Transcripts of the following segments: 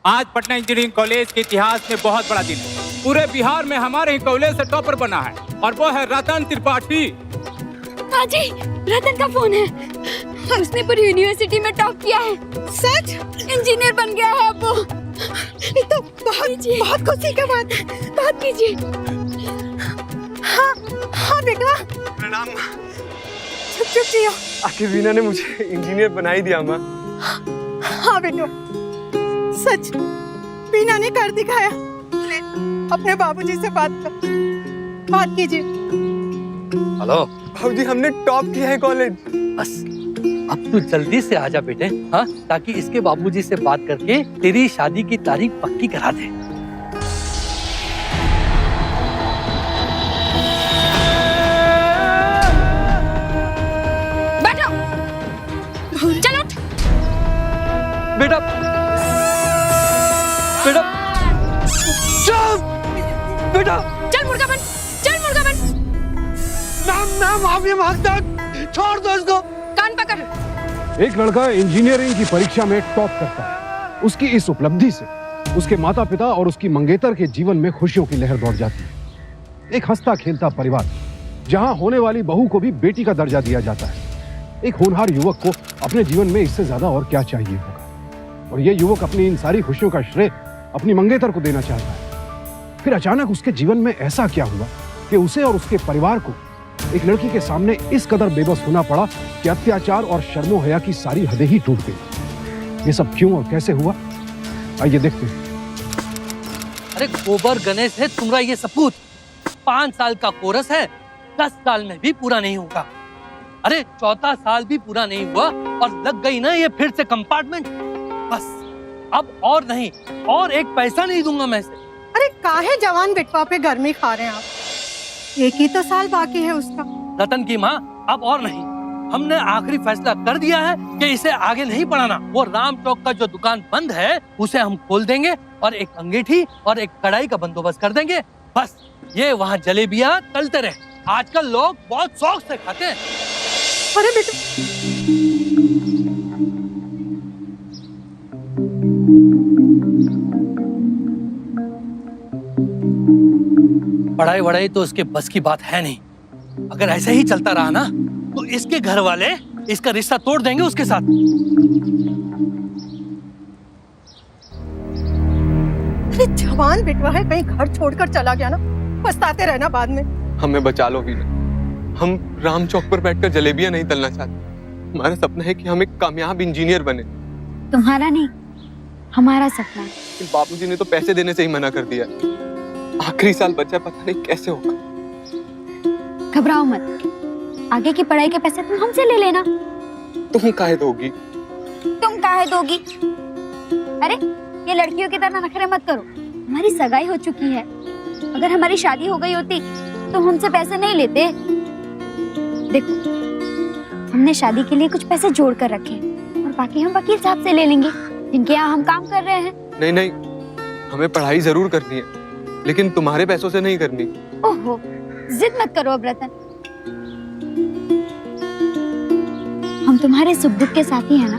आज Patna engineering college के इतिहास में बहुत बड़ा दिन है। पूरे बिहार में हमारे ही कॉलेज से टॉपर बना है और वो है रतन त्रिपाठी। हाँ जी, रतन का फोन है। उसने पूरी यूनिवर्सिटी में टॉप किया है। सच? इंजीनियर बन गया है अब वो। ये तो बहुत खुशी का बात है। बात कीजिए। हाँ बेटा। प्रणाम। चुप जियो। आखिर वीना ने मुझे इंजीनियर बना ही दिया माँ। हाँ बेटो, सच वीना ने कर दिखाया। ले, अपने बाबूजी से बात कीजिए। हेलो बाबूजी, हमने टॉप किया है कॉलेज। बस अब तू जल्दी से आजा बेटे, हाँ, ताकि इसके बाबूजी से बात करके तेरी शादी की तारीख पक्की करा दे। बैठो। चलो। बेटा बेटा चुप। बेटा चल मुर्गा बन। चल मुर्गा बन। मैं माफी मांगता हूँ, छोड़ दो इसको। कान पकड़। एक लड़का इंजीनियरिंग की परीक्षा में टॉप करता है। उसकी इस उपलब्धि से उसके माता पिता और उसकी मंगेतर के जीवन में खुशियों की लहर दौड़ जाती है। एक हंसता खेलता परिवार, जहां होने वाली बहू को भी बेटी का दर्जा दिया जाता है। एक होनहार युवक को अपने जीवन में इससे ज्यादा और क्या चाहिए होगा। और ये युवक अपनी इन सारी खुशियों का श्रेय अपनी मंगेतर को देना चाहता है। फिर अचानक उसके जीवन में ऐसा क्या हुआ कि उसे और उसके परिवार को एक लड़की के सामने इस कदर बेबस होना पड़ा कि अत्याचार और शर्मो हया की सारी हदें ही टूट गई। ये सब क्यों और कैसे हुआ, आइए देखते हैं। अरे गोबर गणेश है तुम्हारा ये सपूत। 5 साल का कोर्स है, 10 साल में भी पूरा नहीं होगा। अरे चौथा साल भी पूरा नहीं हुआ और लग गई ना ये फिर से कंपार्टमेंट। बस अब और नहीं, और एक पैसा नहीं दूंगा मैं इसे। अरे काहे जवान बेटवा पे गर्मी खा रहे हैं आप? एक ही तो साल बाकी है उसका। रतन की माँ, अब और नहीं। हमने आखिरी फैसला कर दिया है कि इसे आगे नहीं पढ़ाना। वो राम चौक का जो दुकान बंद है उसे हम खोल देंगे और एक अंगीठी और एक कढ़ाई का बंदोबस्त कर देंगे। बस ये वहाँ जलेबियाँ तलते रहे। आजकल लोग बहुत शौक से खाते हैं। अरे बेटा, पढ़ाई वढ़ाई तो उसके बस की बात है नहीं। अगर ऐसे ही चलता रहा ना तो इसके घर वाले इसका रिश्ता तोड़ देंगे उसके साथ। अरे जवान बेटवा है, कहीं घर छोड़कर चला गया ना, पछताते रहना बाद में। हमें बचा लो वीना। हम राम चौक पर बैठकर जलेबियां नहीं तलना चाहते। हमारा सपना है कि हम एक कामयाब इंजीनियर बने। तुम्हारा नहीं, हमारा सपना है। लेकिन बाबूजी ने तो पैसे देने से ही मना कर दिया। आखिरी साल बचा, पता नहीं कैसे होगा। घबराओ मत, आगे की पढ़ाई के पैसे तुम हमसे ले लेना। तुम काहे दोगी? तुम काहे दोगी? अरे ये लड़कियों की तरह नखरे मत करो। हमारी सगाई हो चुकी है। अगर हमारी शादी हो गई होती तो हमसे पैसे नहीं लेते। देखो, हमने शादी के लिए कुछ पैसे जोड़ कर रखे और बाकी हम वकील साहब से ले लेंगे, जिनके यहाँ हम काम कर रहे हैं। नहीं नहीं, हमें पढ़ाई जरूर करनी है, लेकिन तुम्हारे पैसों से नहीं करनी। ओहो, जिद मत करो अब रतन। हम तुम्हारे सुख दुख के साथी हैं ना।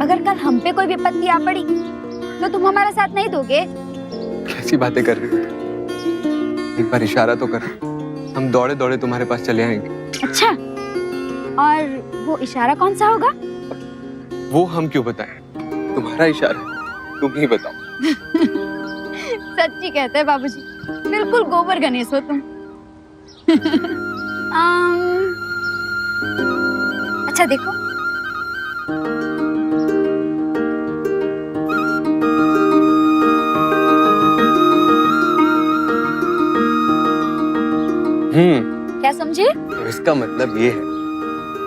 अगर कल हम पे कोई विपत्ति आ पड़ी तो तुम हमारा साथ नहीं दोगे? कैसी बातें कर रही हो? एक बार इशारा तो कर, हम दौड़े दौड़े तुम्हारे पास चले आएंगे। अच्छा, और वो इशारा कौन सा होगा? वो हम क्यों बताएं? तुम्हारा इशारा है, तुम ही बताओ। सच्ची कहते हैं बाबूजी, बिल्कुल गोबर गणेश हो तुम। अच्छा देखो, क्या समझे? तो इसका मतलब ये है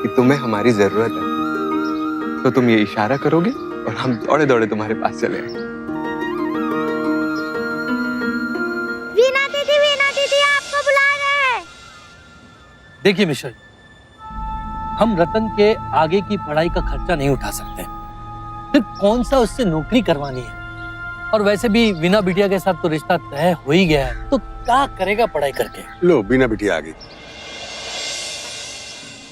कि तुम्हें हमारी जरूरत है, तो तुम ये इशारा करोगे और हम दौड़े दौड़े तुम्हारे पास चले आएंगे। वीना दीदी आपको बुला रहे हैं। देखिए मिश्रा जी, हम रतन के आगे की पढ़ाई का खर्चा नहीं उठा सकते। फिर कौन सा उससे नौकरी करवानी है, और वैसे भी वीना बिटिया के साथ तो रिश्ता तय हो ही गया है, तो क्या करेगा पढ़ाई करके। लो, वीना बिटिया आ गई।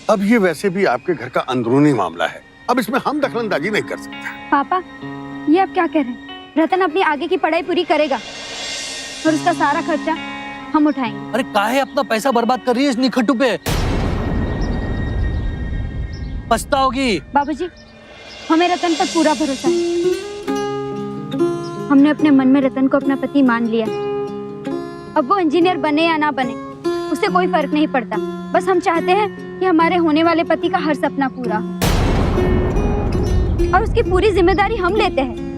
अब ये वैसे भी आपके घर का अंदरूनी मामला है, अब इसमें हम दखलंदाजी नहीं कर सकते। पापा, ये आप क्या कह रहे हैं? रतन अपनी आगे की पढ़ाई पूरी करेगा और उसका सारा खर्चा हम उठाएंगे। अरे काहे अपना पैसा बर्बाद कर रही है इस निखट्टू पे? पछताओगी। बाबूजी, हमें रतन पर पूरा भरोसा है। हमने अपने मन में रतन को अपना पति मान लिया। अब वो इंजीनियर बने या ना बने उससे कोई फर्क नहीं पड़ता। बस हम चाहते हैं कि हमारे होने वाले पति का हर सपना पूरा हो और उसकी पूरी जिम्मेदारी हम लेते हैं।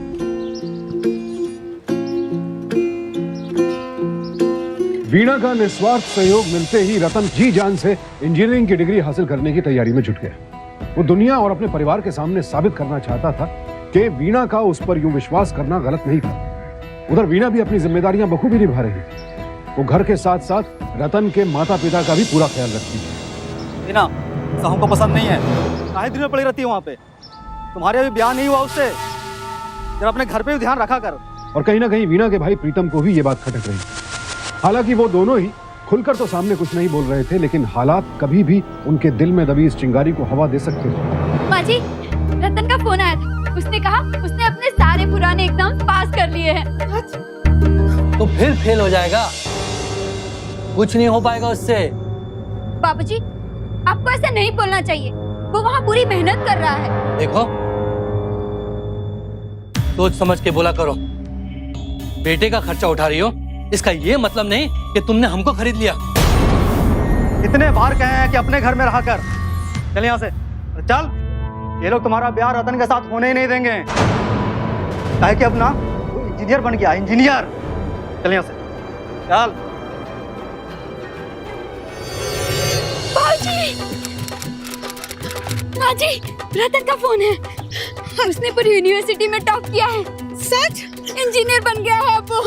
वीणा का निस्वार्थ सहयोग मिलते ही रतन जी जान से इंजीनियरिंग की डिग्री हासिल करने की तैयारी में जुट गया। वो दुनिया और अपने परिवार के सामने साबित करना चाहता था कि वीणा का उस पर यूं विश्वास करना गलत नहीं था। उधर वीणा भी अपनी जिम्मेदारियां बखूबी निभा रही थी। वो घर के साथ साथ रतन के माता पिता का भी पूरा ख्याल रखती थी। वीणा, साहू को पसंद नहीं है, काहे दिन में पड़ी रहती है वहाँ पे? तुम्हारे अभी ब्याह नहीं हुआ उससे, जरा अपने घर पे भी ध्यान रखा कर। और कहीं ना कहीं वीणा के भाई प्रीतम को भी ये बात खटक रही थी। हालांकि वो दोनों ही खुलकर तो सामने कुछ नहीं बोल रहे थे, लेकिन हालात कभी भी उनके दिल में दबी इस चिंगारी को हवा दे सकते थे। माँ जी, रतन का फोन आया था। उसने कहा उसने अपने सारे पुराने एग्जाम पास कर लिए हैं। तो फिर फेल हो जाएगा, कुछ नहीं हो पाएगा उससे। बाबूजी, आपको ऐसा नहीं बोलना चाहिए। वो वहाँ पूरी मेहनत कर रहा है। देखो, सोच समझ के बोला करो। बेटे का खर्चा उठा रही हो, इसका ये मतलब नहीं कि तुमने हमको खरीद लिया। कितने बार कहे हैं कि अपने घर में रहा कर। चल यहाँ से, चल। ये लोग तुम्हारा ब्याह रतन के साथ होने ही नहीं देंगे। काहे कि अब ना वो इंजीनियर बन गया, इंजीनियर। चल यहाँ से, चल। जी, रतन का फोन है। उसने पूरी यूनिवर्सिटी में टॉप किया है। सच? इंजीनियर बन गया है अब वो।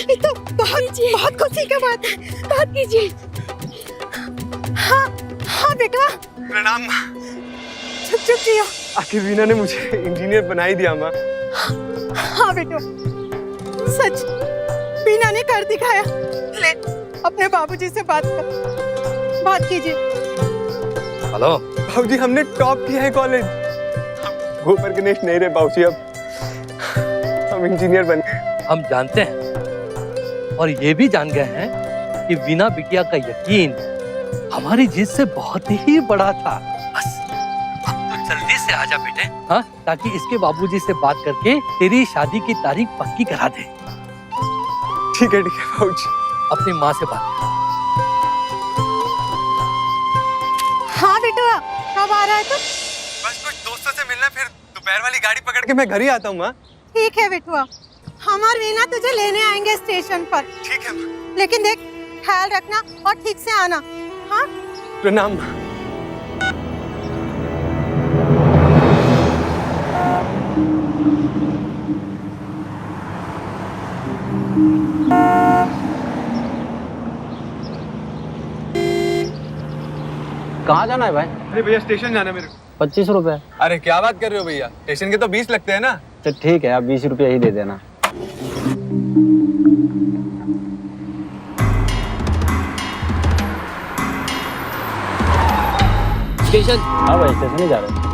ये तो बहुत खुशी की बात है। बात कीजिए। हाँ बेटा। प्रणाम। चुप जियो। आखिर वीणा ने मुझे इंजीनियर बना ही दिया माँ। हाँ बेटा, सच वीणा ने कर दिखाया। ले, अपने बाबूजी से बात कीजिए। हेलो बाबूजी, हमने टॉप किया है कॉलेज। गोबर गणेश नहीं रहे बाबूजी, अब हम इंजीनियर बन गए। हम जानते हैं और ये भी जान गए हैं कि वीणा बिटिया का यकीन हमारी जीत से बहुत ही बड़ा था। बस अब तो जल्दी से आजा बेटे, हाँ, ताकि इसके बाबूजी से बात करके तेरी शादी की तारीख पक्की करा दे। ठीक है बाबूजी। अपनी माँ से बात कर। हाँ बेटा, कब आ रहा है तू? बस कुछ दोस्तों से मिलना, फिर दोपहर वाली गाड़ी पकड़ के मैं घर ही आता हूँ माँ। ठीक है बेटुआ, हम और वीणा तुझे लेने आएंगे स्टेशन पर। ठीक है माँ। लेकिन देख, ख्याल रखना और ठीक से आना। हाँ? प्रणाम माँ। कहाँ जाना है भाई? अरे भैया, स्टेशन जाना है मेरे को। 25 रुपए। अरे क्या बात कर रहे हो भैया, स्टेशन के तो 20 लगते हैं ना। तो ठीक है, आप 20 रुपया ही दे देना। स्टेशन? हाँ भाई, स्टेशन ही जा रहे हैं।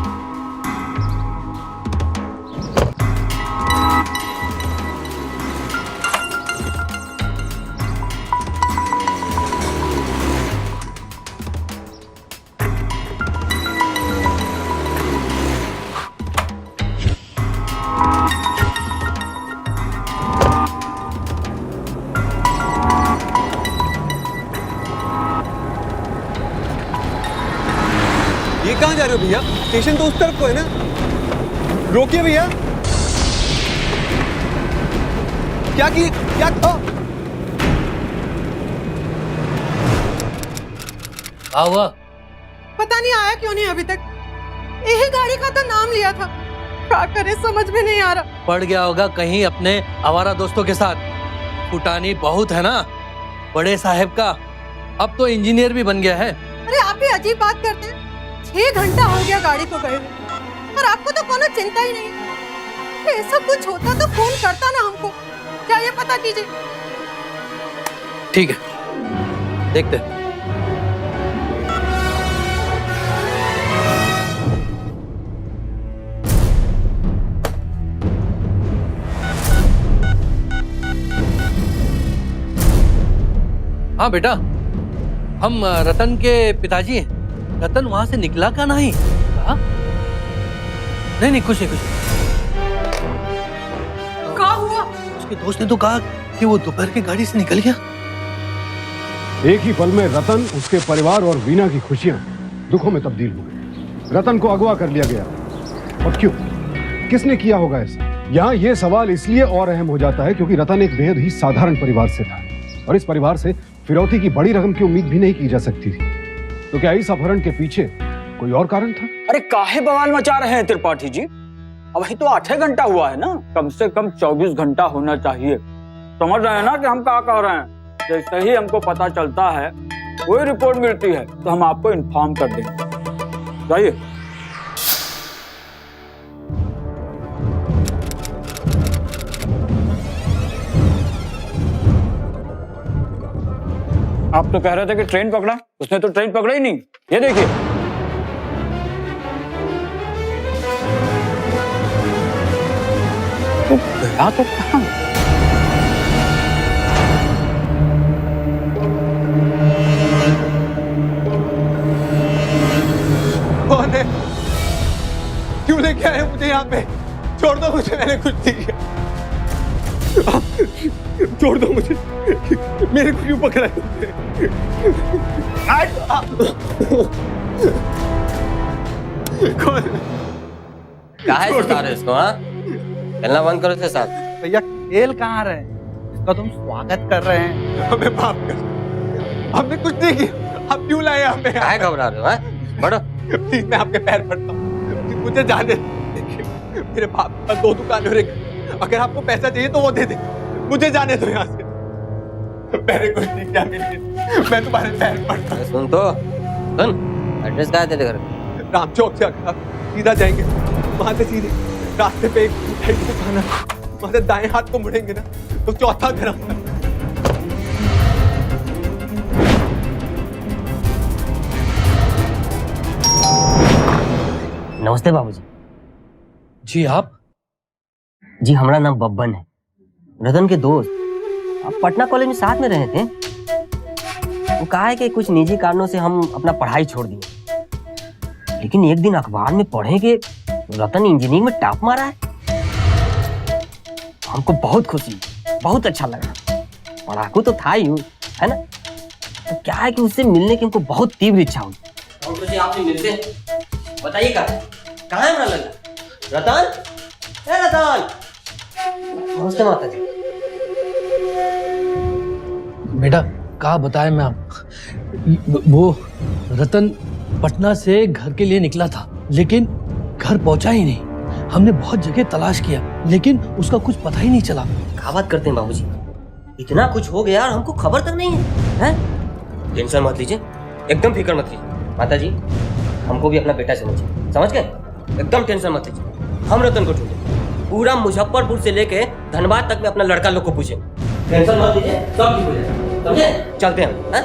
ये कहाँ जा रहे हो भैया? स्टेशन तो उस तरफ को है ना। रोकिए भैया। क्या हुआ? पता नहीं आया क्यों नहीं अभी तक। यही गाड़ी का तो नाम लिया था। क्या करे समझ में नहीं आ रहा। पड़ गया होगा कहीं अपने आवारा दोस्तों के साथ। फुटानी बहुत है ना बड़े साहब का। अब तो इंजीनियर भी बन गया है। अरे आप भी अजीब बात करते हैं। 6 घंटा हो गया गाड़ी को गए और आपको तो कोनो चिंता ही नहीं। ऐसा कुछ होता तो फोन करता ना हमको। क्या ये पता कीजिए। ठीक है, देखते हैं। हाँ बेटा, हम रतन के पिताजी हैं। रतन वहां से निकला का नहीं? हाँ? नहीं कुछ नहीं। क्या हुआ? उसके दोस्त ने तो कहा कि वो दोपहर की गाड़ी से निकल गया। एक ही पल में रतन, उसके परिवार और वीना की खुशियां दुखों में तब्दील हो गई। रतन को अगवा कर लिया गया, और क्यों? किसने किया होगा ऐसा? यहाँ ये सवाल इसलिए और अहम हो जाता है क्योंकि रतन एक बेहद ही साधारण परिवार से था, और इस परिवार से फिरौती की बड़ी रकम की उम्मीद भी नहीं की जा सकती थी। तो क्या इस अपहरण के पीछे कोई और कारण था? अरे काहे बवाल मचा रहे हैं त्रिपाठी जी? अभी तो 8 घंटा हुआ है ना, कम से कम 24 घंटा होना चाहिए। समझ रहे हैं ना कि हम क्या कह रहे हैं? जैसे ही हमको पता चलता है, कोई रिपोर्ट मिलती है तो हम आपको इन्फॉर्म कर देंगे। जाइए। आप तो कह रहे थे कि ट्रेन पकड़ा, उसने तो ट्रेन पकड़ा ही नहीं। ये देखिए। तो गया तो कहाँ? कौन है? क्यों लेके आए मुझे यहाँ पे? छोड़ दो मुझे, मैंने कुछ नहीं किया। छोड़ दो मुझे, मेरे को क्यों पकड़ा तुमने? कौन? काहे सता रहे इसको? हाँ, खेलना बंद करो इसके साथ। भैया खेल कहाँ रहे? इसका तुम स्वागत कर रहे हैं। हमें माफ कर, हमने कुछ नहीं किया। आप क्यों लाए हमें? काहे घबरा रहे हो? हाँ, बढ़ो। प्लीज, मैं आपके पैर पड़ता हूँ, मुझे जाने दीजिए। मेरे बाप का 2 दुकान और एक, अगर आपको पैसा चाहिए तो वो दे दे, मुझे जाने दो यहाँ से। मैंने कुछ नहीं किया, मैं तुम्हारे पैर पड़ता हूँ। सुन तो, सुन, एड्रेस क्या है तेरे घर? राम चौक से अगर आप सीधा जाएंगे, वहां से सीधे रास्ते पे एक मिठाई की दुकान है, वहां से दाएं हाथ को मुड़ेंगे ना तो 4था घर है। नमस्ते बाबूजी। जी आप? जी हमारा नाम बब्बन है, रतन के दोस्त। आप पटना कॉलेज में साथ में रहे थे। वो कहा है कि कुछ निजी कारणों से हम अपना पढ़ाई छोड़ दिए, लेकिन एक दिन अखबार में पढ़े कि रतन इंजीनियरिंग में टॉप मारा है। हमको बहुत खुशी, बहुत अच्छा लगा। पढ़ाकू तो था ही, है ना? तो क्या है कि उससे मिलने की हमको बहुत तीव्र इच्छा हुई। तो आपसे मिलते हैं, बताइए कहाँ है हमारा लड़का? रतन, ए रतन। नमस्ते माता जी। बेटा कहा बताया मैं आप, वो रतन पटना से घर के लिए निकला था, लेकिन घर पहुंचा ही नहीं। हमने बहुत जगह तलाश किया, लेकिन उसका कुछ पता ही नहीं चला। क्या बात करते हैं बाबूजी? इतना कुछ हो गया और हमको खबर तक नहीं है, हैं? टेंशन मत लीजिए, एकदम फिक्र मत कीजिए। माता जी, हमको भी अपना बेटा समझिए, समझ गए? एकदम टेंशन मत लीजिए। हम रतन को ढूंढेंगे, पूरा मुजफ्फरपुर से लेके धनबाद तक में अपना लड़का लोग को पूछेंगे। टेंशन मत लीजिए, सब ठीक हो जाएगा। समझे? चलते हैं, हैं?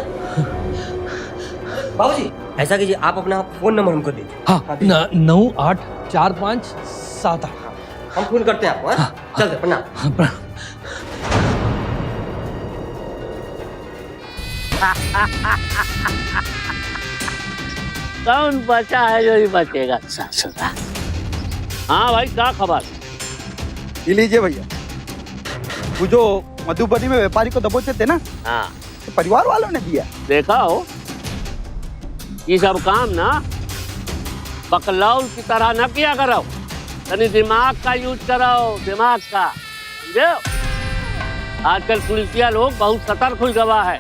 बाबूजी ऐसा कीजिए, आप अपना फोन नंबर हमको दीजिए। हाँ, 984547। हम फोन करते हैं आपको। हाँ? चलते, प्रणाम। कौन बचा है जो ही बचेगा? ससुरा। हाँ भाई, क्या खबर? ये लीजिए भैया, वो जो मधुबनी में व्यापारी को दबोचे थे ना, हाँ, तो परिवार वालों ने दिया। देखा हो, ये सब काम ना बकलौल की तरह न किया करो, यानी दिमाग का यूज करो, दिमाग का, समझे? आजकल पुलिसिया लोग बहुत सतर्क हुई गवाह है।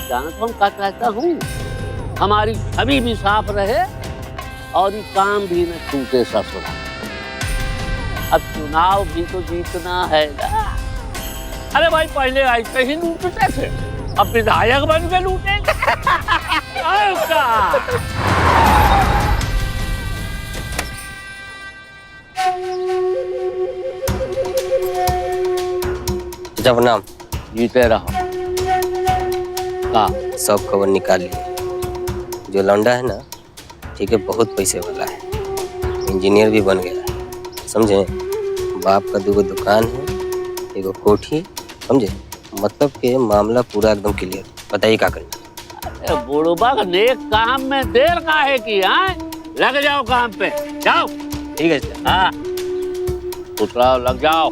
जान तो हम क्या कहता हूँ, हमारी छवि भी साफ रहे और ये काम भी न छूटे ससुरा। अब चुनाव भी तो जीतना है ना। अरे भाई, पहले ऐसे ही लूटते थे, अब विधायक बन के लूटेंगे। अच्छा प्रणाम। जीते रहो। सब खबर निकाल लिए। जो लौंडा है ना, ठीक है, बहुत पैसे वाला है, इंजीनियर भी बन गया है, समझे? बाप का 2 दुकान है, 1 कोठी, समझे? मतलब के मामला पूरा एकदम क्लियर। बताइए क्या करना। अरे बुढ़बा नेक काम में देर काहे की? हाँ, लग जाओ काम पे, जाओ। ठीक है सर। हाँ, उतराओ, लग जाओ।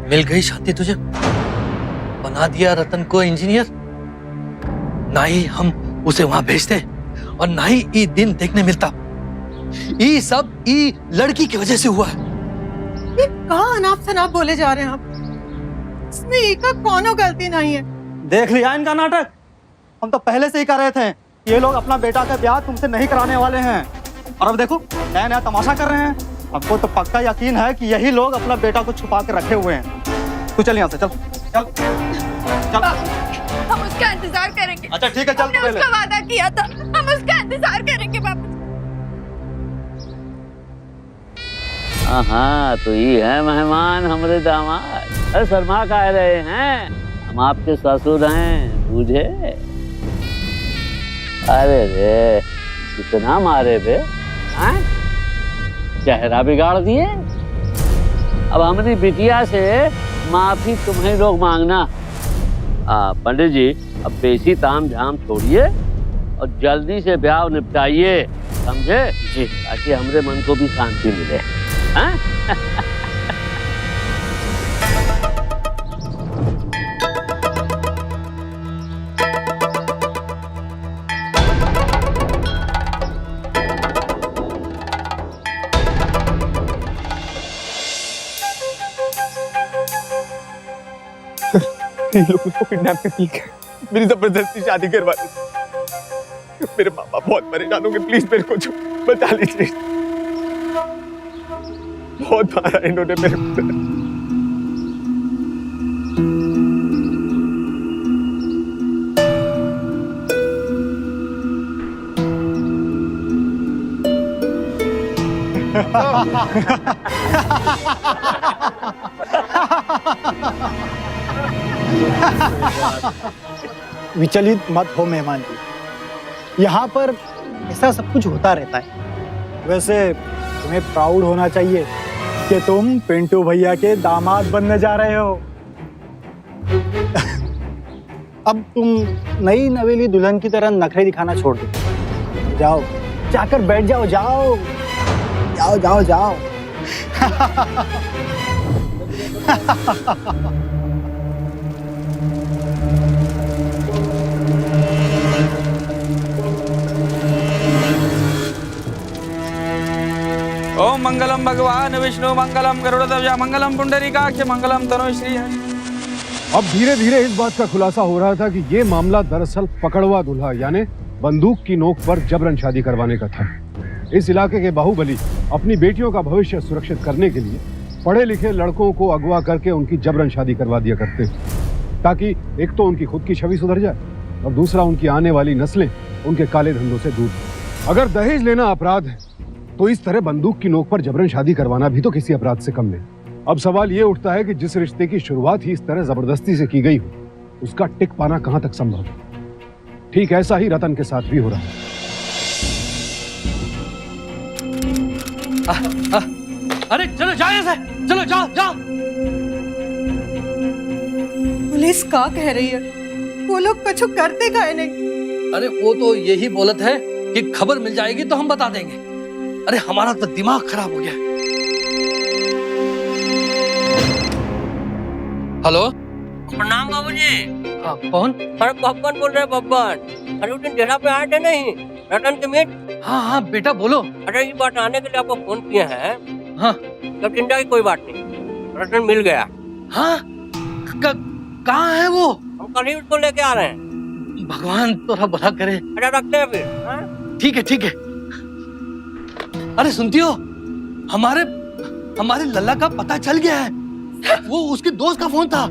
मिल गई शादी तुझे, बना दिया रतन को इंजीनियर। ना ही हम उसे वहां भेजते और ना ही ये दिन देखने मिलता। ये सब ये लड़की की वजह से हुआ है। ये कहाँ अनाप शनाप बोले जा रहे हैं आप? इसमें एक कौनो गलती नहीं है। देख लिया इनका नाटक। हम तो पहले से ही कर रहे थे ये लोग अपना बेटा का ब्याह तुमसे नहीं कराने वाले हैं, और अब देखो नया नया तमाशा कर रहे हैं। हमको तो पक्का यकीन है कि यही लोग अपना बेटा को छुपा के रखे हुए हैं। तू चल यहाँ से, चल चल चल। हम उसका इंतजार करेंगे। अच्छा ठीक है, चल हमने पहले। उसका वादा किया था, हम उसका इंतजार करेंगे पापा। हाँ, तो ये है मेहमान हमारे दामाद। अरे शर्मा कह रहे हैं, हम आपके ससुर हैं, बूझे? अरे रे, कितना मारे बे, हाँ? चेहरा बिगाड़ दिए। अब हमारी बिटिया से माफी तुम्हें लोग मांगना। पंडित जी, अब बेसी ताम झाम छोड़िए और जल्दी से ब्याह निपटाइए, समझे जी? ताकि हमारे मन को भी शांति मिले। हाँ? ये लोग मुझको किडनैप कर लिए, मेरी जबरदस्ती शादी करवा दी। मेरे पापा बहुत परेशान होंगे, प्लीज मेरे को बचा लीजिए। बहुत मारा इन्होंने मेरे को। विचलित मत हो मेहमान जी, यहाँ पर ऐसा सब कुछ होता रहता है। वैसे तुम्हें प्राउड होना चाहिए कि तुम पिंटू भैया के दामाद बनने जा रहे हो। अब तुम नई नवेली दुल्हन की तरह नखरे दिखाना छोड़ दो। जाओ, जाकर बैठ जाओ, जाओ जाओ जाओ जाओ। ओम मंगलम भगवान विष्णु मंगलम गरुड़ध्वज मंगलम पुंडरीकाक्ष मंगलम तनुश्री। अब धीरे धीरे इस बात का खुलासा हो रहा था कि ये मामला दरअसल पकड़वा दूल्हा यानी बंदूक की नोक पर जबरन शादी करवाने का था। इस इलाके के बाहुबली अपनी बेटियों का भविष्य सुरक्षित करने के लिए पढ़े लिखे लड़कों को अगवा करके उनकी जबरन शादी करवा दिया करते थे, ताकि एक तो उनकी खुद की छवि सुधर जाए और दूसरा उनकी आने वाली नस्लें उनके काले धंधों से दूर। अगर दहेज लेना अपराध है तो इस तरह बंदूक की नोक पर जबरन शादी करवाना भी तो किसी अपराध से कम नहीं। अब सवाल ये उठता है कि जिस रिश्ते की शुरुआत ही इस तरह जबरदस्ती से की गई हो, उसका टिक पाना कहां तक संभव है। ठीक ऐसा ही रतन के साथ भी हो रहा है। अरे चलो जाओ यहाँ से, चलो जाओ जाओ। पुलिस का कह रही है, वो लोग कुछ करते काहे नहीं? अरे वो तो यही बोलत है कि खबर मिल जाएगी तो हम बता देंगे। अरे हमारा तो दिमाग खराब हो गया। हेलो, प्रणाम बाबूजी। हाँ कौन? अरे बब्बन बोल रहे, बब्बन। अरे उस दिन डेरा पे आए थे नहीं, रतन के मेट। हाँ हाँ बेटा बोलो। अरे ये बात आने के लिए आपको फोन किया है। हाँ तो चिंता की कोई बात नहीं, रतन मिल गया। हाँ, कहाँ है वो? हम कल ही उसको लेके आ रहे हैं। भगवान तोरा भला करे। अरे रखते हैं फिर। हाँ? ठीक है ठीक है। अरे सुनती हो, हमारे लल्ला का पता चल गया है। वो उसके दोस्त का फोन था,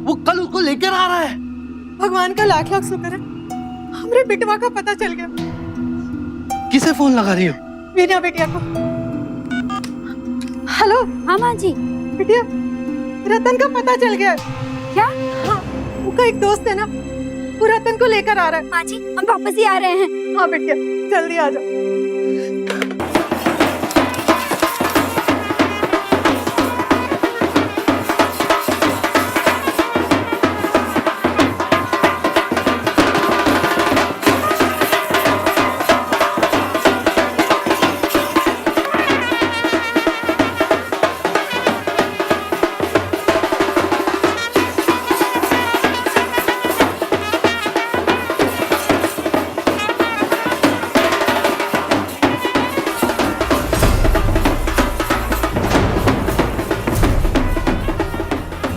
वो कल उसको लेकर आ रहा है। भगवान का लाख लाख शुक्र है, हमरे बिटवा का पता चल गया। किसे फोन लगा रही हो? वीना बिटिया को। हेलो। हाँ माँ जी। बिटिया, रतन का पता चल गया है। क्या? हाँ, उसका एक दोस्त है ना, वो रतन को लेकर आ रहा है। माँ जी, हम वापस ही आ रहे हैं, हाँ बिटिया, जल्दी आ जाओ।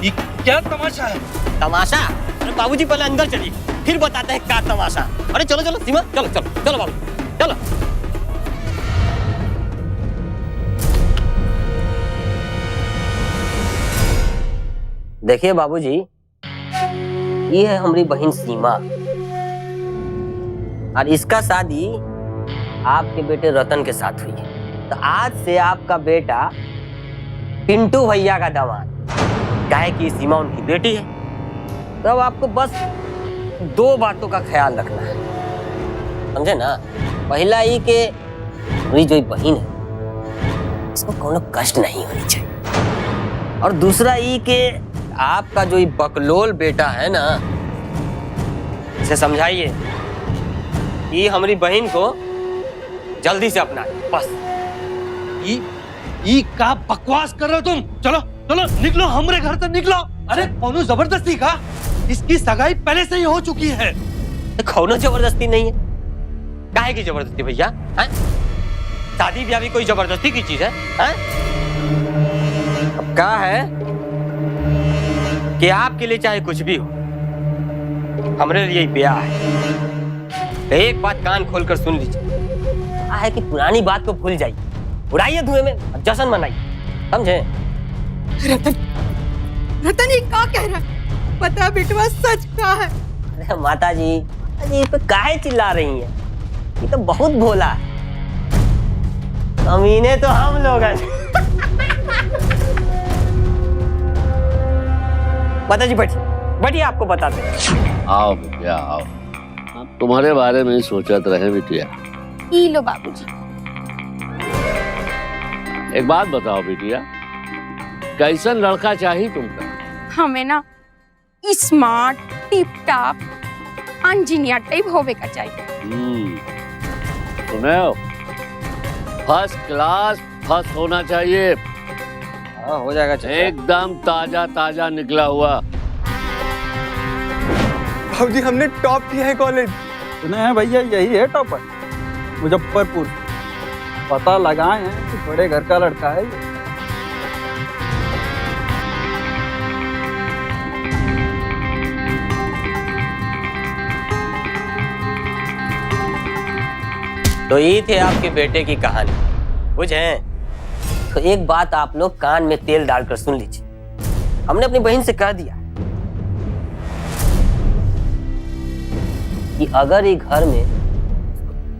ये क्या तमाशा है? तमाशा? अरे बाबूजी पहले अंदर चलिए, फिर बताते हैं क्या तमाशा। अरे चलो चलो सीमा, चलो चलो चलो बाबू चलो। देखिए बाबूजी, ये है हमारी बहन सीमा और इसका शादी आपके बेटे रतन के साथ हुई है। तो आज से आपका बेटा पिंटू भैया का दामाद, काहे कि सीमा उनकी बेटी है। तो अब आपको बस 2 बातों का ख्याल रखना है, समझे ना। पहला ही के मेरी जो बहन है इसको कोनो कष्ट नहीं होनी चाहिए, और दूसरा ही के आपका जो बकलोल बेटा है ना, इसे समझाइए कि हमारी बहन को जल्दी से अपना बस। ये क्या बकवास कर रहे हो तुम? चलो चलो निकलो, हमारे घर से निकलो। अरे कौनो जबरदस्ती का? इसकी सगाई पहले से ही हो चुकी है। कौनो जबरदस्ती नहीं है। काहे की जबरदस्ती भैया? शादी ब्याह भी कोई जबरदस्ती की चीज है? अब क्या है कि आपके लिए चाहे कुछ भी हो, हमारे लिए ब्याह है। तो एक बात कान खोलकर सुन लीजिए, है कि पुरानी बात को भूल जाइए, उड़ाइए धुएं में, जश्न मनाइए, समझे? रतन, रतन ये क्या कह रहा है? बता बेटवा, सच क्या है? अरे माता जी, ये पे काहे चिल्ला रही हैं? ये तो बहुत भोला है। कमीने तो हम लोग हैं। माता जी बैठिए, बैठिए, आपको बताते हैं। आओ बिटिया आओ, तुम्हारे बारे में ही सोचत रहे बिटिया। ई लो बाबूजी। एक बात बताओ बिटिया, कैसन लड़का चाहिए तुमका? हमें ना smart, tip top, engineer type होवे का चाहिए। सुने हो, फर्स्ट क्लास फर्स्ट होना चाहिए। हाँ हो जाएगा, एकदम ताजा ताजा निकला हुआ। बाबूजी हमने टॉप किया है कॉलेज। सुने हैं भैया, यही है टॉपर मुजफ्फरपुर। पता लगाए हैं कि बड़े घर का लड़का है ये। तो ये थे आपके बेटे की कहानी, बुझे? तो एक बात आप लोग कान में तेल डालकर सुन लीजिए। हमने अपनी बहन से कह दिया कि अगर ये घर में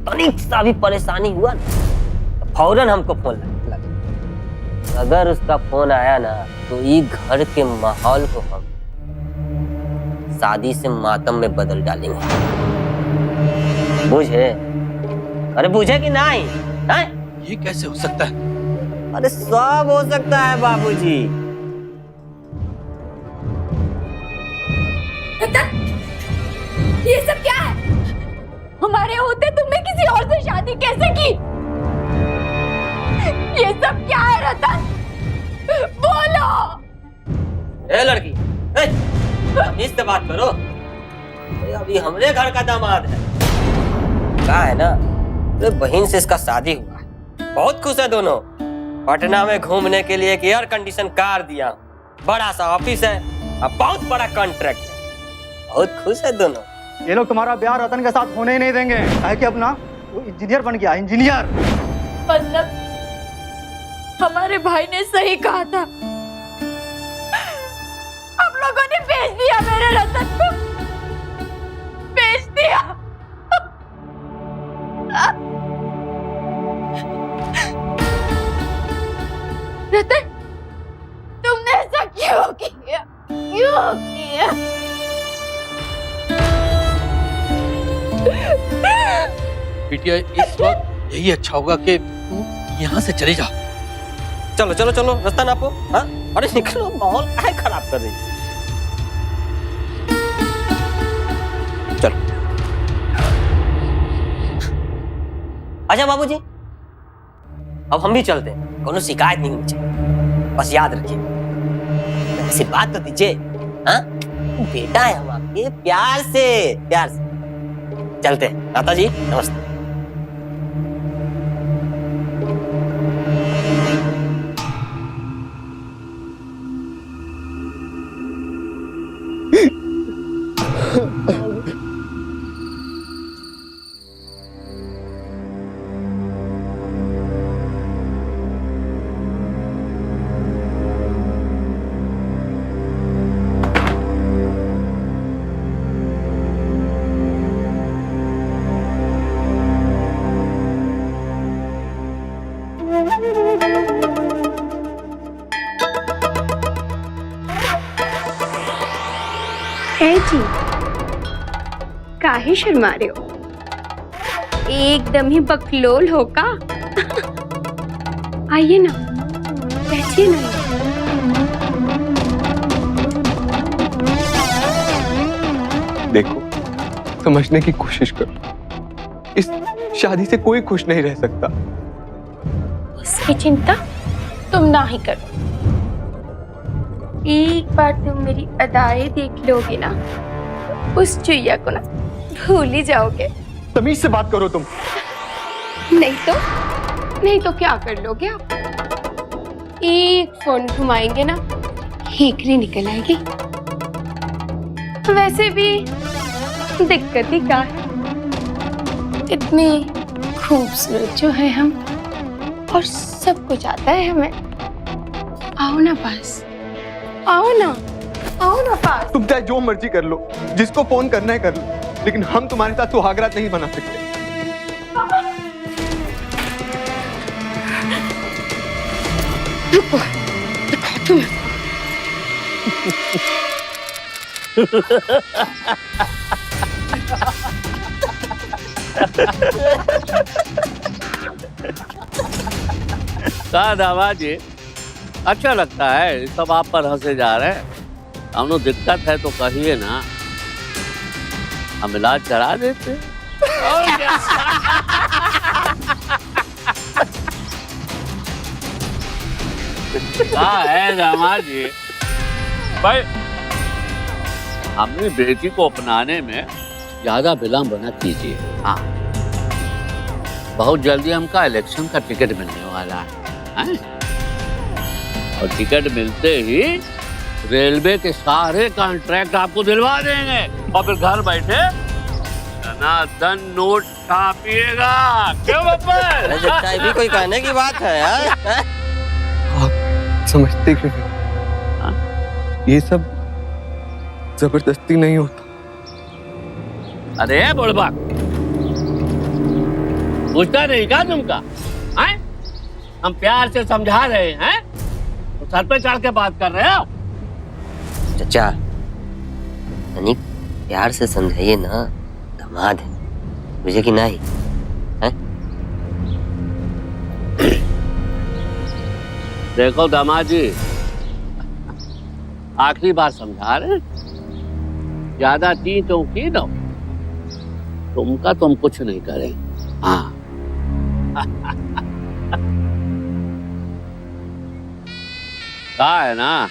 तनिक सा भी परेशानी हुआ ना, तो फौरन हमको फोन लगा। अगर उसका फोन आया ना, तो ये घर के माहौल को हम शादी से मातम में बदल डालेंगे, बुझे? अरे बुझे कि नहीं? ये कैसे हो सकता है? अरे सब हो सकता है बाबूजी। ये सब क्या है? हमारे होते तुमने किसी और से शादी कैसे की? ये सब क्या है रतन? बोलो। ए लड़की, इससे बात करो। अभी हमरे घर का दामाद है। कहा है ना, तो बहन से इसका शादी हुआ है। बहुत खुश है दोनों। पटना में घूमने के लिए एक एयर कंडीशन कार दिया, बड़ा सा ऑफिस है, अब बहुत बड़ा कॉन्ट्रैक्ट है। बहुत खुश है दोनों। ये लोग तुम्हारा ब्याह रतन के साथ होने ही नहीं देंगे, काहे कि अपना वो इंजीनियर बन गया, इंजीनियर। मतलब हमारे भाई ने सही कहा था, आप लोगों ने बेच दिया मेरे रतन को, बेच दिया। रतन, तुमने ऐसा क्यों किया? क्यों किया? बिटिया इस वक्त यही अच्छा होगा कि तू यहाँ से चली जा। चलो चलो चलो, रास्ता नापो। हाँ, अरे निकलो, माहौल काहे खराब कर रही। चलो अच्छा बाबूजी, अब हम भी चलते हैं, कोनो शिकायत नहीं होनी चाहिए। बस याद रखिए, ऐसी बात तो दीजिए। हाँ, बेटा है हम आपके, प्यार से चलते हैं। दादा जी नमस्ते। जी काहे शर्मा रहे हो? एकदम ही बकलोल हो का? आइए ना, बैठिए ना। देखो, समझने की कोशिश करो। इस शादी से कोई खुश नहीं रह सकता। उसकी चिंता तुम ना ही करो। एक बार तुम मेरी अदाएं देख लोगे ना, उस चुईया को ना भूल ही जाओगे। तमीज से बात करो तुम। नहीं तो क्या कर लोगे आप? एक फोन घुमाएंगे ना, हेकरी निकल आएगी। वैसे भी दिक्कत ही क्या है, इतने खूबसूरत जो है हम, और सब कुछ आता है हमें। आओ ना पास, आओ ना पास। तुम चाहे जो मर्जी कर लो, जिसको फोन करना है कर लो, लेकिन हम तुम्हारे साथ सुहागरात नहीं बना सकते। रुको, दिखाओ तुम्हें। कहा दामाद जी, अच्छा लगता है सब आप पर हंसे जा रहे हैं। हमको दिक्कत है तो कहिए ना, हम इलाज करा देते। और क्या? क्या है दामाद जी, भाई अपनी बेटी को अपनाने में ज्यादा विलम्ब न कीजिए। हाँ, बहुत जल्दी हमका इलेक्शन का टिकट मिलने वाला है, और टिकट मिलते ही रेलवे के सारे कॉन्ट्रैक्ट आपको दिलवा देंगे, और फिर घर बैठे धन नोट छापिएगा। क्यों बब्बर? चाय भी कोई कहने की बात है यार। आप समझते क्यों नहीं? ये सब जबरदस्ती नहीं होता। अरे बुढ़बा, पूछता नहीं क्या तुमका? हम प्यार से समझा रहे हैं, तो सर पे चढ़ के बात कर रहे हो। चचा, यानी प्यार से समझाइए ना, दामाद है मुझे कि नहीं है? देखो दामाद जी, आखिरी बार समझा रहे, ज्यादा ती तो की दो, तुमका तुम कुछ नहीं करे। हाँ कहा है ना,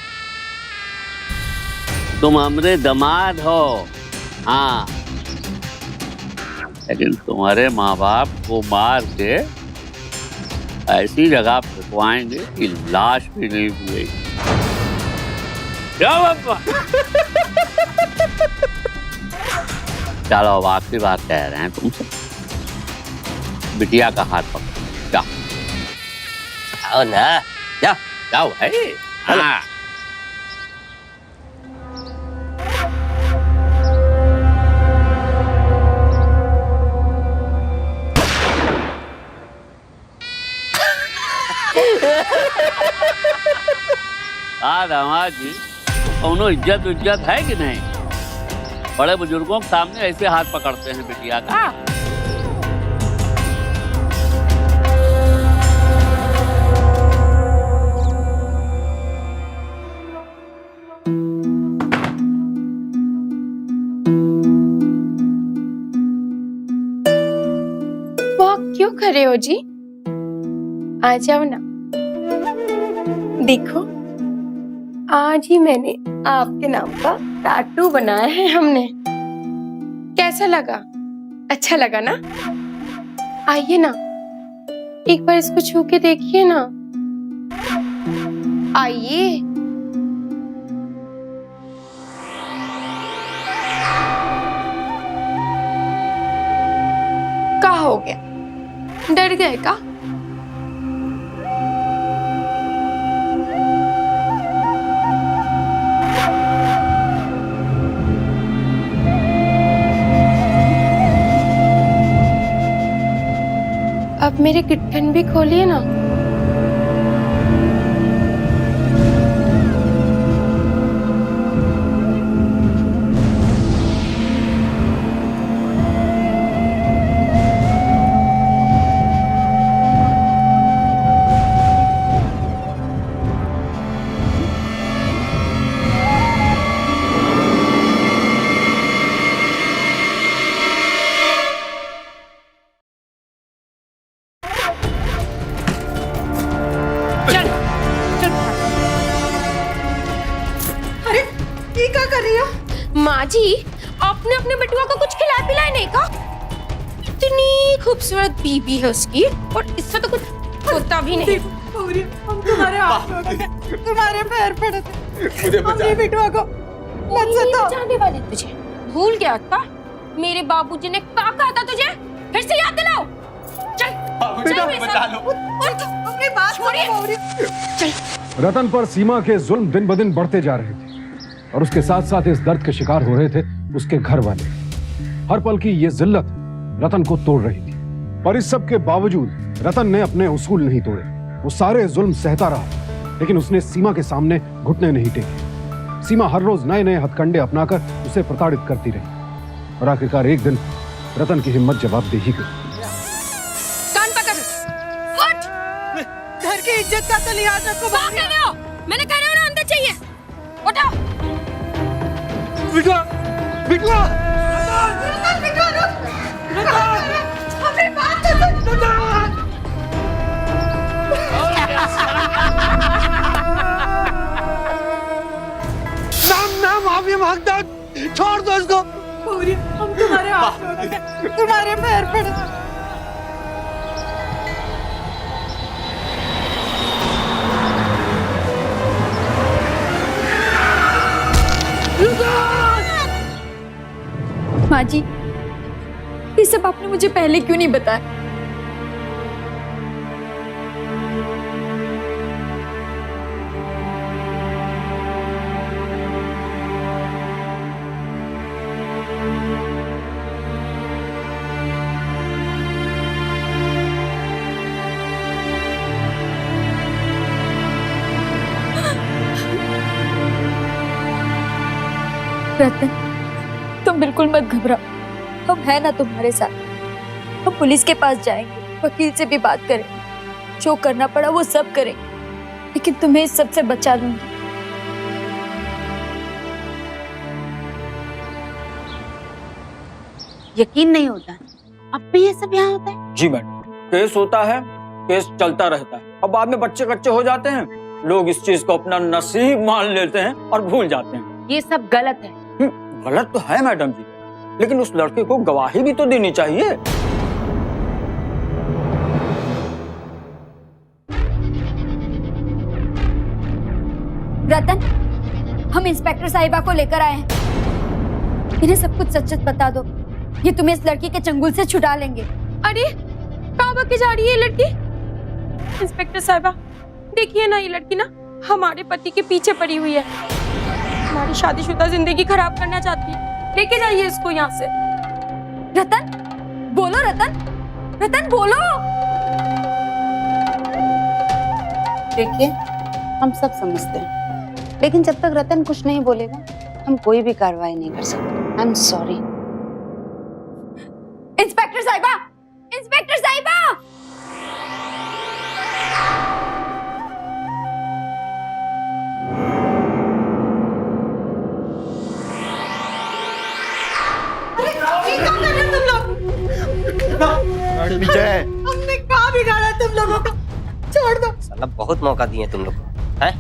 तुम हमरे दामाद हो। हाँ, लेकिन तुम्हारे माँ बाप को मार के ऐसी जगह फेंकवाएंगे कि लाश भी नहीं मिलेगी। क्या बाबा? चलो अब आखिरी बात कह रहे हैं तुमसे, बिटिया का हाथ पकड़ो, जाओ। आओ ना, जाओ जाओ भाई। हाँ। दामाद जी, कौनो इज्जत है कि नहीं? बड़े बुजुर्गों के सामने ऐसे हाथ पकड़ते हैं बिटिया का। खड़े हो जी? आ जाओ ना। देखो, आज ही मैंने आपके नाम का टैटू बनाया है हमने। कैसा लगा? अच्छा लगा ना? आइए ना, एक बार इसको छू के देखिए ना। आइए। क्या हो गया? डर गए का? अब मेरे गिट्टन भी खोलिए ना। अरे ये क्या कर रही हो? माँ जी, आपने अपने बेटुआ को कुछ खिला पिलाया नहीं का? इतनी खूबसूरत बीबी है उसकी, और इससे तो कुछ होता भी नहीं। गौरी, हम तुम्हारे हाथ में होते, तुम्हारे पैर पड़ते। मुझे बचा। अपने बिटुआ को मत सताओ। जाने वाले तुझे भूल गया था? मेरे बाबूजी ने क्या कहा था तुझे? फिर से याद दिलाओ। चल बेटा मेरे बचा साथ। लो। अपनी बात छोड़िए। सुनो गौरी। चल। रतन पर सीमा के जुल्म दिन ब दिन बढ़ते जा रहे थे और उसके साथ साथ इस दर्द के शिकार हो रहे थे उसके घर वाले। हर पल की ये जिल्लत रतन को तोड़ रही थी, पर इस सब के बावजूद रतन ने अपने उसूल नहीं तोड़े। वो सारे जुल्म सहता रहा, लेकिन उसने सीमा के सामने घुटने नहीं टेके। सीमा हर रोज नए नए हथकंडे अपनाकर उसे प्रताड़ित करती रही और आखिरकार एक दिन रतन की हिम्मत जवाब दे ही गई। कान पकड़। उठ। घर की इज्जत का तो लिहाज रखो। क्या कह रहे हो? मैंने कह रहा हूँ ना, अंदर चाहिए। उठो। बिटुआ बिटुआ बिटुआ रुक। अपनी बात तो सुन। मैं माफी मांगता हूँ, छोड़ दो इसको। गौरी, हम तुम्हारे हाथ में होते, तुम्हारे पैर पड़ते। माँ जी, ये सब आपने मुझे पहले क्यों नहीं बताया? रतन, तुम बिल्कुल मत घबराओ, हम है ना तुम्हारे साथ। हम पुलिस के पास जाएंगे, वकील से भी बात करेंगे, जो करना पड़ा वो सब करेंगे, लेकिन तुम्हें इस सब से बचा लूंगी। यकीन नहीं होता, अब भी ये सब यहाँ होता है? जी मैडम, केस होता है, केस चलता रहता है, अब बाद में बच्चे कच्चे हो जाते हैं, लोग इस चीज को अपना नसीब मान लेते हैं और भूल जाते हैं। ये सब गलत है। गलत तो है मैडम जी, लेकिन उस लड़के को गवाही भी तो देनी चाहिए। रतन, हम इंस्पेक्टर साहिबा को लेकर आए हैं। इन्हें सब कुछ सच सच बता दो, ये तुम्हें इस लड़की के चंगुल से छुड़ा लेंगे। अरे कहाँ भाग के जा रही है ये लड़की? इंस्पेक्टर साहिबा, देखिए ना, ये लड़की ना हमारे पति के पीछे पड़ी हुई है, हमारी शादीशुदा जिंदगी खराब करना चाहती है। लेके जाइए इसको यहाँ से। रतन, बोलो रतन, रतन बोलो। देखिए, हम सब समझते हैं, लेकिन जब तक रतन कुछ नहीं बोलेगा, हम कोई भी कार्रवाई नहीं कर सकते। I am sorry. इंस्पेक्टर साहिबा, इंस्पेक्टर साहिबा! अरे ये क्या कर रहे हो तुम लोग? विजय, हमने तुम लोगों को, छोड़ दो। साला बहुत मौका दिए तुम लोग को, हैं?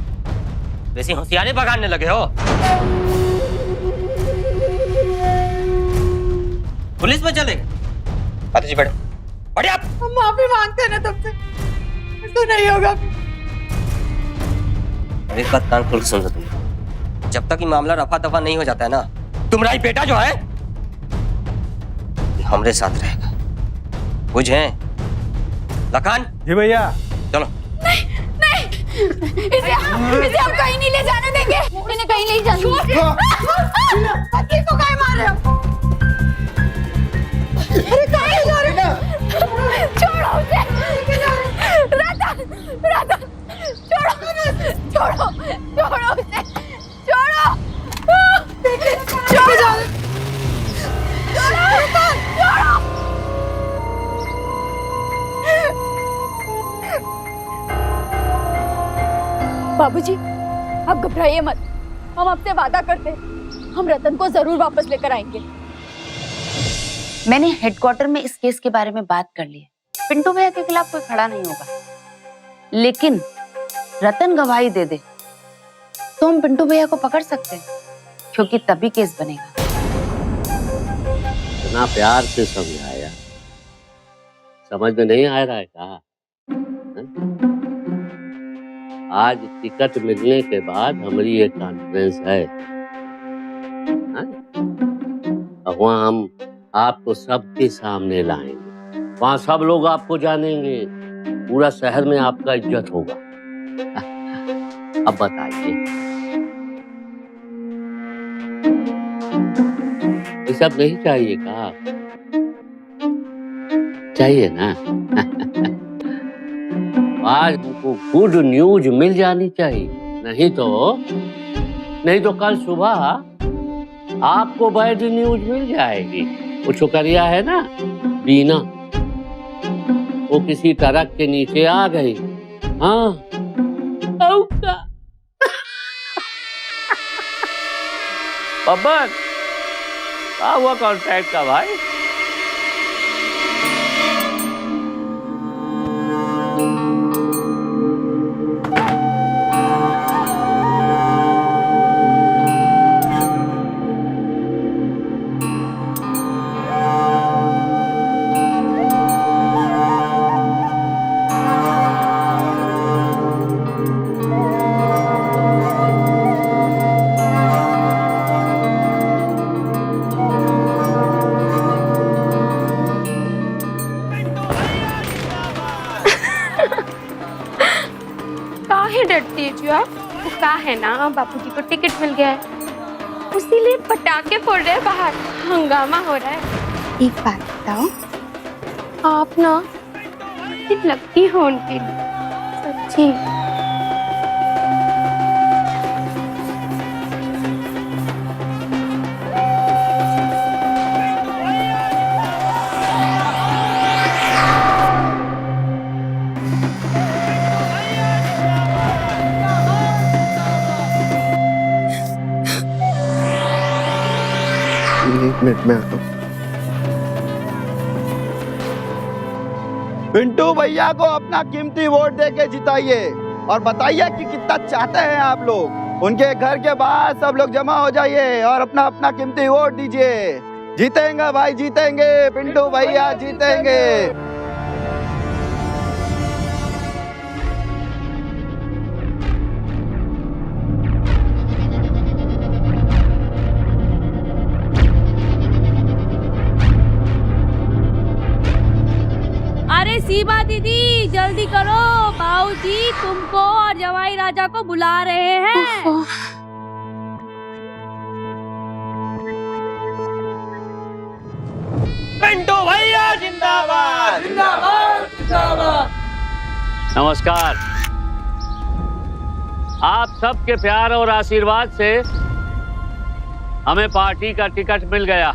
वैसी होशियारी बगाड़ने लगे हो। पुलिस में चले गए। माता जी बैठो, बढ़िया। हम माफी मांगते हैं ना तुमसे, तो नहीं होगा। एक बात कान खोल सुन लो तुम, जब तक ये मामला रफा दफा नहीं हो जाता है ना, तुम्हारा ही बेटा जो है ये हमरे साथ रहेगा, बुझे? लखान जी भैया। चलो। इसे हम कहीं नहीं ले जाने देंगे, इन्हें कहीं नहीं जाने देंगे। पति को काहे मार रहे हो? अरे कहाँ जा रहे हो? छोड़ो उसे। रतन, रतन, छोड़ो, छोड़ो, छोड़ो उसे, छोड़ो, छोड़ो, छोड़ो। बाबूजी, आप घबराइए मत, हम आपसे वादा करते हैं, हम रतन को जरूर वापस लेकर आएंगे। मैंने हेडक्वार्टर में इस केस के बारे में बात कर ली है। पिंटू भैया के खिलाफ कोई खड़ा नहीं होगा, लेकिन रतन गवाही दे दे तो हम पिंटू भैया को पकड़ सकते हैं, क्योंकि तभी केस बनेगा। इतना प्यार से समझाया, समझ में नहीं आ रहा है क्या? आज टिकट मिलने के बाद हमारी ये कॉन्फ्रेंस है, और वहाँ हम आपको सबके सामने लाएंगे, वहाँ सब लोग आपको जानेंगे, पूरा शहर में आपका इज्जत होगा। अब बताइए, ये सब नहीं चाहिए क्या? चाहिए ना? आज हमको गुड न्यूज मिल जानी चाहिए, नहीं तो कल सुबह आपको बैड न्यूज मिल जाएगी। वो छोकरिया है ना बीना, वो किसी ट्रक के नीचे आ गई। हाँ बब्बर, क्या हुआ कॉन्ट्रैक्ट का भाई? है ना, बापूजी को टिकट मिल गया है, उसीलिए पटाखे फोड़ रहे हैं बाहर, हंगामा हो रहा है। एक बात बताओ, आप ना लकी हो उनके लिए, सच्ची। एक मिनट में आता हूँ। पिंटू भैया को अपना कीमती वोट देके जिताइए और बताइए कि कितना चाहते हैं आप लोग। उनके घर के बाहर सब लोग जमा हो जाइए और अपना अपना कीमती वोट दीजिए। जीतेंगे भाई, जीतेंगे, पिंटू भैया जीतेंगे। सीमा दीदी जल्दी करो, बाबूजी तुमको और जवाई राजा को बुला रहे हैं। पिंटू भैया जिंदाबाद, जिंदाबाद, जिंदाबाद। नमस्कार। आप सबके प्यार और आशीर्वाद से हमें पार्टी का टिकट मिल गया।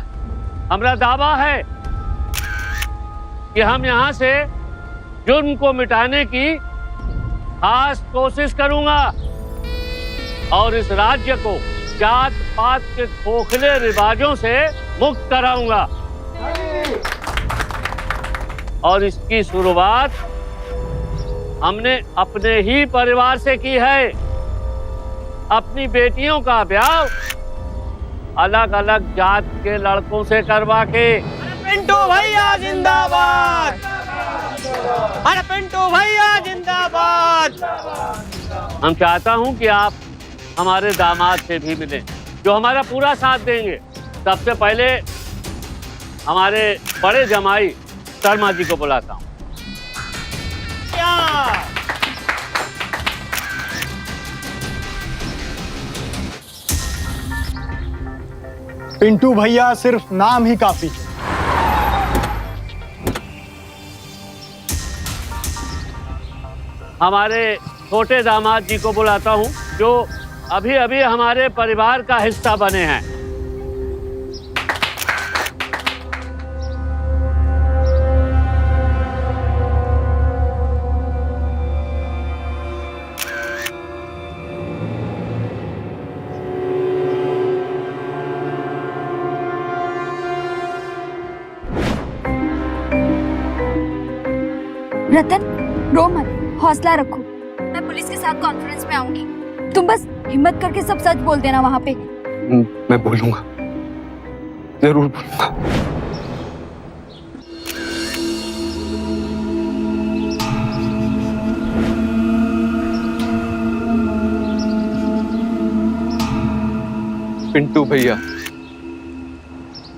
हमारा दावा है कि हम यहाँ से जुर्म को मिटाने की खास कोशिश करूंगा और इस राज्य को जात पात के खोखले रिवाजों से मुक्त कराऊंगा और इसकी शुरुआत हमने अपने ही परिवार से की है। अपनी बेटियों का ब्याह अलग अलग जात के लड़कों से करवा के। पिंटू भैया जिंदाबाद, अरे पिंटू भैया जिंदाबाद। हम चाहता हूं कि आप हमारे दामाद से भी मिलें, जो हमारा पूरा साथ देंगे। सबसे पहले हमारे बड़े जमाई शर्मा जी को बुलाता हूं। पिंटू भैया सिर्फ नाम ही काफी है। हमारे छोटे दामाद जी को बुलाता हूं, जो अभी अभी हमारे परिवार का हिस्सा बने हैं। रतन, रो मत, हौसला रखो। मैं पुलिस के साथ कॉन्फ्रेंस में आऊंगी। तुम बस हिम्मत करके सब सच बोल देना वहां पे। मैं बोलूंगा, जरूर बोलूंगा। पिंटू भैया,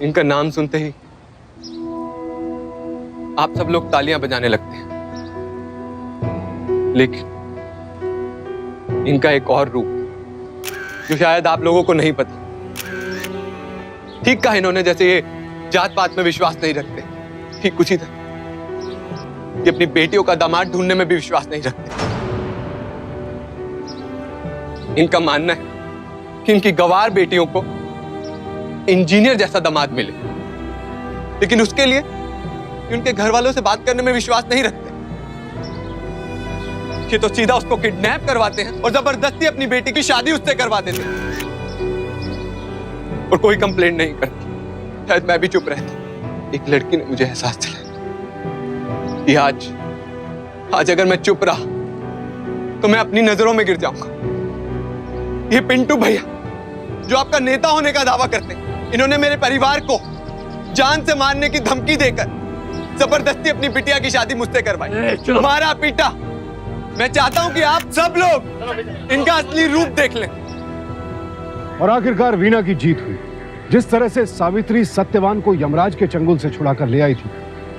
इनका नाम सुनते ही आप सब लोग तालियां बजाने लगते हैं, लेकिन इनका एक और रूप जो शायद आप लोगों को नहीं पता। ठीक कहा इन्होंने, जैसे ये जात पात में विश्वास नहीं रखते, ठीक उसी तरह ये अपनी बेटियों का दामाद ढूंढने में भी विश्वास नहीं रखते। इनका मानना है कि इनकी गवार बेटियों को इंजीनियर जैसा दामाद मिले, लेकिन उसके लिए उनके घर वालों से बात करने में विश्वास नहीं रखते। ये तो सीधा उसको किडनैप करवाते हैं और जबरदस्ती अपनी बेटी की शादी उससे करवा देते हैं, और कोई कंप्लेंट नहीं करती। शायद मैं भी चुप रहता। एक लड़की ने मुझे एहसास दिलाया कि आज अगर मैं चुप रहा तो मैं अपनी नजरों में गिर जाऊंगा। ये पिंटू भैया जो आपका नेता होने का दावा करते हैं, इन्होंने मेरे परिवार को जान से मारने की धमकी देकर जबरदस्ती अपनी बिटिया की शादी मुझसे करवाई, मारा पीटा। मैं चाहता हूं कि आप सब लोग इनका असली रूप देख लें। और आखिरकार वीणा की जीत हुई। जिस तरह से सावित्री सत्यवान को यमराज के चंगुल से छुड़ाकर ले आई थी,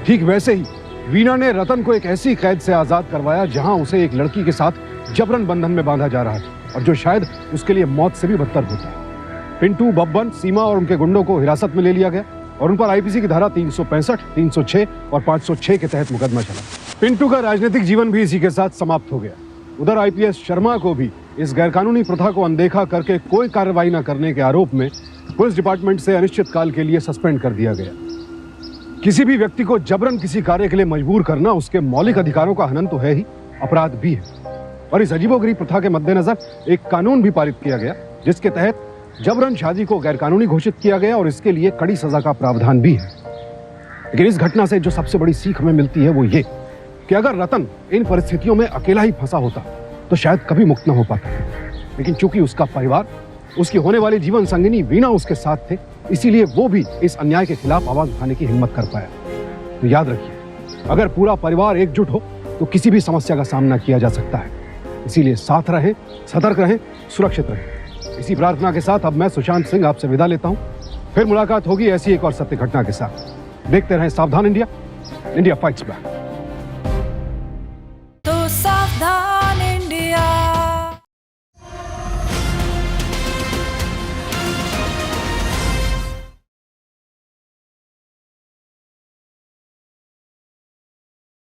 ठीक वैसे ही वीणा ने रतन को एक ऐसी कैद से आजाद करवाया जहां उसे एक लड़की के साथ जबरन बंधन में बांधा जा रहा था, और जो शायद उसके लिए मौत से भी बदतर होता है। पिंटू, बब्बन, सीमा और उनके गुंडों को हिरासत में ले लिया गया और उन पर आईपीसी की धारा 365, 306 और 506 के तहत मुकदमा चला। पिंटू का राजनीतिक जीवन भी इसी के साथ समाप्त हो गया। उधर आईपीएस शर्मा को भी इस गैरकानूनी प्रथा को अनदेखा करके कोई कार्रवाई न करने के आरोप में पुलिस डिपार्टमेंट से अनिश्चित काल के लिए सस्पेंड कर दिया गया। किसी भी व्यक्ति को जबरन किसी कार्य के लिए मजबूर करना उसके मौलिक अधिकारों का हनन तो है ही, अपराध भी है। और इस अजीबोगरीब प्रथा के मद्देनजर एक कानून भी पारित किया गया, जिसके तहत जबरन शादी को गैरकानूनी घोषित किया गया और इसके लिए कड़ी सजा का प्रावधान भी है। लेकिन इस घटना से जो सबसे बड़ी सीख हमें मिलती है वो ये कि अगर रतन इन परिस्थितियों में अकेला ही फंसा होता तो शायद कभी मुक्त न हो पाता। लेकिन चूंकि उसका परिवार, उसकी होने वाली जीवन संगिनी वीणा उसके साथ थे, इसीलिए वो भी इस अन्याय के खिलाफ आवाज उठाने की हिम्मत कर पाया। तो याद रखिए, अगर पूरा परिवार एकजुट हो तो किसी भी समस्या का सामना किया जा सकता है। इसीलिए साथ रहें, सतर्क रहें, सुरक्षित रहें। इसी प्रार्थना के साथ अब मैं सुशांत सिंह आपसे विदा लेता हूं। फिर मुलाकात होगी ऐसी एक और सत्य घटना के साथ। देखते रहें सावधान इंडिया, इंडिया फाइट्स बैक।